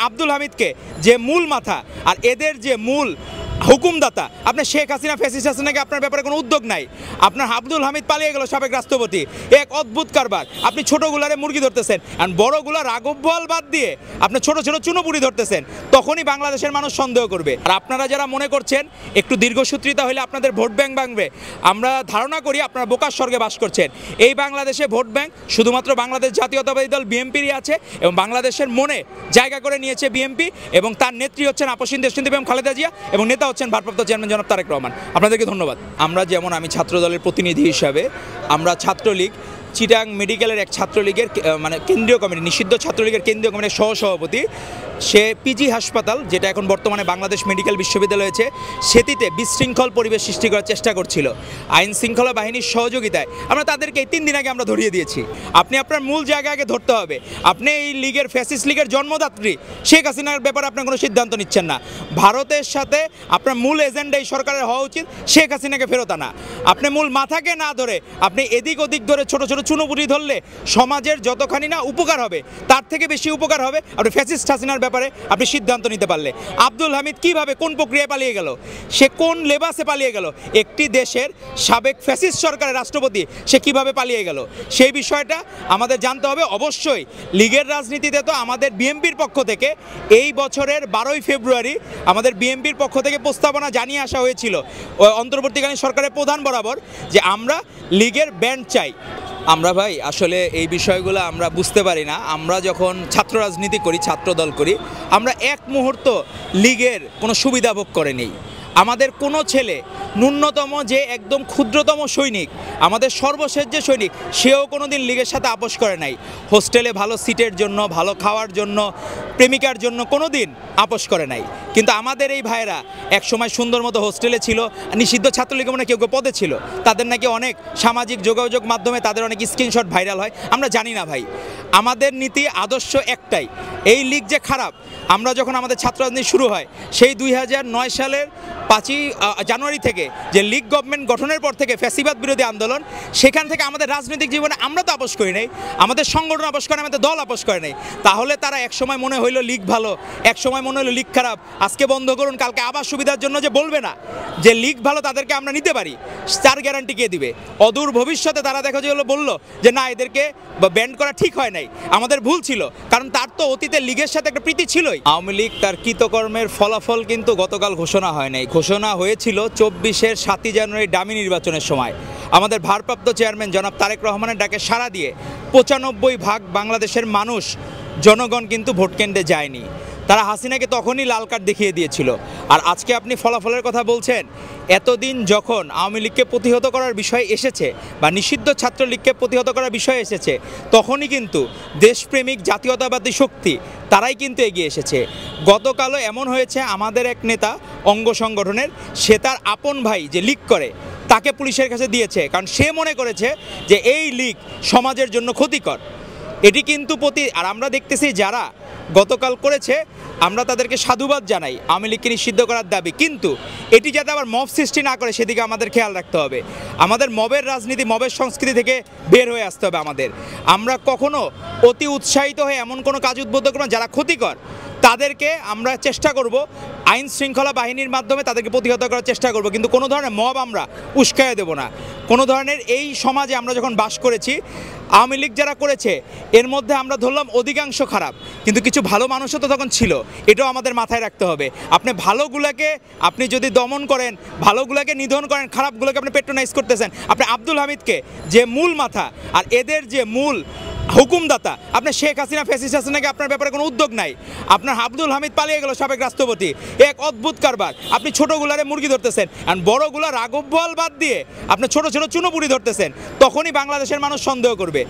আব্দুল হামিদকে যে মূল মাথা আর এদের যে মূল হুকুমদাতা, আপনার শেখ হাসিনা ফ্যাসিস্ট হাসিনাকে আপনার ব্যাপারে কোনো উদ্যোগ নাই। আপনার আব্দুল হামিদ পালিয়ে গেল, সাবেক রাষ্ট্রপতি, এক অদ্ভুত কারবার। আপনি ছোটোগুলারে মুরগি ধরতেছেন আর বড়গুলা রাঘব বোয়াল বাদ দিয়ে আপনার ছোটো ছোটো চুনোপুরি ধরতেছেন, তখনই বাংলাদেশের মানুষ সন্দেহ করবে। আর আপনারা যারা মনে করছেন একটু দীর্ঘসূত্রিতা হলে আপনাদের ভোট ব্যাংক ভাঙবে, আমরা ধারণা করি আপনারা বোকার স্বর্গে বাস করছেন। এই বাংলাদেশে ভোট ব্যাংক শুধুমাত্র বাংলাদেশ জাতীয়তাবাদী দল বিএনপিরই আছে এবং বাংলাদেশের মনে জায়গা করে নিয়েছে বিএনপি এবং তার নেত্রী হচ্ছেন আপসীন দেশনেত্রী বেগম খালেদা জিয়া এবং নেতা হচ্ছেন ভারপ্রাপ্ত চেয়ারম্যান জনাব তারেক রহমান। আপনাদেরকে ধন্যবাদ। আমরা যেমন আমি ছাত্র দলের প্রতিনিধি হিসাবে আমরা ছাত্রলীগ চিটাং মেডিকেলের এক ছাত্রলীগের মানে কেন্দ্রীয় কমিটি, নিষিদ্ধ ছাত্রলীগের কেন্দ্রীয় কমিটির সহসভাপতি, সে পিজি হাসপাতাল যেটা এখন বর্তমানে বাংলাদেশ মেডিকেল বিশ্ববিদ্যালয় হয়েছে সেটিতে বিশৃঙ্খল পরিবেশ সৃষ্টি করার চেষ্টা করছিল। আইন শৃঙ্খলা বাহিনীর সহযোগিতায় আমরা তাদেরকে 3 দিন আগে আমরা ধরিয়ে দিয়েছি। আপনি আপনার মূল জায়গা আগে ধরতে হবে। আপনি এই লীগের ফ্যাসিস্ট লীগের জন্মদাত্রী শেখ হাসিনার ব্যাপারে আপনার কোনো সিদ্ধান্ত নিচ্ছেন না। ভারতের সাথে আপনার মূল এজেন্ডা এই সরকারের হওয়া উচিত শেখ হাসিনাকে ফেরত আনা। আপনি মূল মাথাকে না ধরে আপনি এদিক ওদিক ধরে ছোট ছোট চুনোপুটি ধরলে সমাজের যতখানি না উপকার হবে তার থেকে বেশি উপকার হবে আপনি ফ্যাসিস্ট হাসিনার ব্যাপারে আপনি সিদ্ধান্ত নিতে পারলে। আব্দুল হামিদ কিভাবে কোন প্রক্রিয়ায় পালিয়ে গেল, সে কোন লেবাসে পালিয়ে গেল, একটি দেশের সাবেক ফ্যাসিস্ট সরকারের রাষ্ট্রপতি সে কিভাবে পালিয়ে গেল, সেই বিষয়টা আমাদের জানতে হবে। অবশ্যই লীগের রাজনীতিতে তো আমাদের বিএনপির পক্ষ থেকে এই বছরের 12ই ফেব্রুয়ারি আমাদের বিএনপির পক্ষ থেকে প্রস্তাবনা জানিয়ে আসা হয়েছিল অন্তর্বর্তীকালীন সরকারের প্রধান বরাবর যে আমরা লীগের ব্যান্ড চাই। আমরা ভাই আসলে এই বিষয়গুলো আমরা বুঝতে পারি না। আমরা যখন ছাত্র রাজনীতি করি, ছাত্রদল করি, আমরা এক মুহূর্ত লীগের কোনো সুবিধা ভোগ করে নেই। আমাদের কোনো ছেলে ন্যূনতম যে একদম ক্ষুদ্রতম সৈনিক, আমাদের সর্বশেষ যে সৈনিক, সেও কোনো দিন লীগের সাথে আপোষ করে নাই। হোস্টেলে ভালো সিটের জন্য, ভালো খাওয়ার জন্য, প্রেমিকার জন্য কোনো দিন আপোষ করে নাই। কিন্তু আমাদের এই ভাইয়েরা একসময় সুন্দর মতো হোস্টেলে ছিল, নিষিদ্ধ ছাত্রলীগের মনে কেউ কেউ পদে ছিল, তাদের নাকি অনেক সামাজিক যোগাযোগ মাধ্যমে তাদের অনেক স্ক্রিনশট ভাইরাল হয়। আমরা জানি না ভাই, আমাদের নীতি আদর্শ একটাই, এই লীগ যে খারাপ। আমরা যখন আমাদের ছাত্র রাজনীতি শুরু হয় সেই 2009 সালের 5ই জানুয়ারি থেকে যে লীগ গভর্নমেন্ট গঠনের পর থেকে ফ্যাসিবাদ বিরোধী আন্দোলন, সেখান থেকে আমাদের রাজনৈতিক জীবনে আমরা তো আপোষ করি নাই, আমাদের সংগঠন আপোষ করে, আমাদের দল আপোষ করে নাই। তাহলে তারা একসময় মনে হইলো লীগ ভালো, একসময় মনে হলো লীগ খারাপ, আজকে বন্ধ করুন, কালকে আবার সুবিধার জন্য যে বলবে না যে লীগ ভালো তাদেরকে আমরা নিতে পারি, তার গ্যারান্টি কে দিবে? অদূর ভবিষ্যতে তারা দেখা যেগুলো বললো যে না এদেরকে ব্যান্ড করা ঠিক হয় নাই, আমাদের ভুল ছিল, কারণ তার তো অতীতে লীগের সাথে একটা প্রীতি ছিলই। আওয়ামী লীগ তার কৃতকর্মের ফলাফল কিন্তু গতকাল ঘোষণা হয় নাই, ঘোষণা হয়েছিল 24-এর 7ই জানুয়ারি ডামি নির্বাচনের সময়। আমাদের ভারপ্রাপ্ত চেয়ারম্যান জনাব তারেক রহমানের ডাকে সাড়া দিয়ে 95% বাংলাদেশের মানুষ জনগণ কিন্তু ভোট কেন্দ্রে যায়নি। তারা হাসিনাকে তখনই লাল কার্ড দেখিয়ে দিয়েছিল। আর আজকে আপনি ফলাফলের কথা বলছেন। এতদিন যখন আওয়ামী লীগকে প্রতিহত করার বিষয় এসেছে বা নিষিদ্ধ ছাত্রলীগকে প্রতিহত করার বিষয় এসেছে, তখনই কিন্তু দেশপ্রেমিক জাতীয়তাবাদী শক্তি তারাই কিন্তু এগিয়ে এসেছে। গতকালও এমন হয়েছে, আমাদের এক নেতা অঙ্গ সংগঠনের, সে তার আপন ভাই যে লীগ করে তাকে পুলিশের কাছে দিয়েছে, কারণ সে মনে করেছে যে এই লীগ সমাজের জন্য ক্ষতিকর। এটি কিন্তু আর আমরা দেখতেছি যারা গতকাল করেছে আমরা তাদেরকে সাধুবাদ জানাই, আওয়ামী লীগকে নিষিদ্ধ করার দাবি, কিন্তু এটি যাতে আবার মব সৃষ্টি না করে সেদিকে আমাদের খেয়াল রাখতে হবে। আমাদের মবের রাজনীতি, মবের সংস্কৃতি থেকে বের হয়ে আসতে হবে আমাদের। আমরা কখনো অতি উৎসাহিত হয়ে এমন কোনো কাজ উদ্বুদ্ধ করব না যারা ক্ষতিকর, তাদেরকে আমরা চেষ্টা করব আইন শৃঙ্খলা বাহিনীর মাধ্যমে তাদেরকে প্রতিহত করার চেষ্টা করব, কিন্তু কোনো ধরনের মব আমরা উস্কাইয়ে দেব না। কোনো ধরনের এই সমাজে আমরা যখন বাস করেছি, আওয়ামী লীগ যারা করেছে এর মধ্যে আমরা ধরলাম অধিকাংশ খারাপ, কিন্তু কিছু ভালো মানুষও তো তখন ছিল, এটাও আমাদের মাথায় রাখতে হবে। আপনি ভালোগুলোকে আপনি যদি দমন করেন, ভালোগুলোকে নিধন করেন, খারাপগুলোকে আপনি পেট্রোনাইজ করতেছেন। আপনি আব্দুল হামিদকে যে মূল মাথা আর এদের যে মূল হুকুমদাতা, আপনার শেখ হাসিনা ফ্যাসিস্ট হাসিনাকে আপনার ব্যাপারে কোনো উদ্যোগ নাই। আপনার আব্দুল হামিদ পালিয়ে গেল, সাবেক রাষ্ট্রপতি, এক অদ্ভুত কারবার। আপনি ছোটোগুলারে মুরগি ধরতেছেন আর বড়গুলা রাঘব বোয়াল বাদ দিয়ে আপনার ছোটো ছোটো চুনোপুরি ধরতেছেন, তখনই বাংলাদেশের মানুষ সন্দেহ করবে।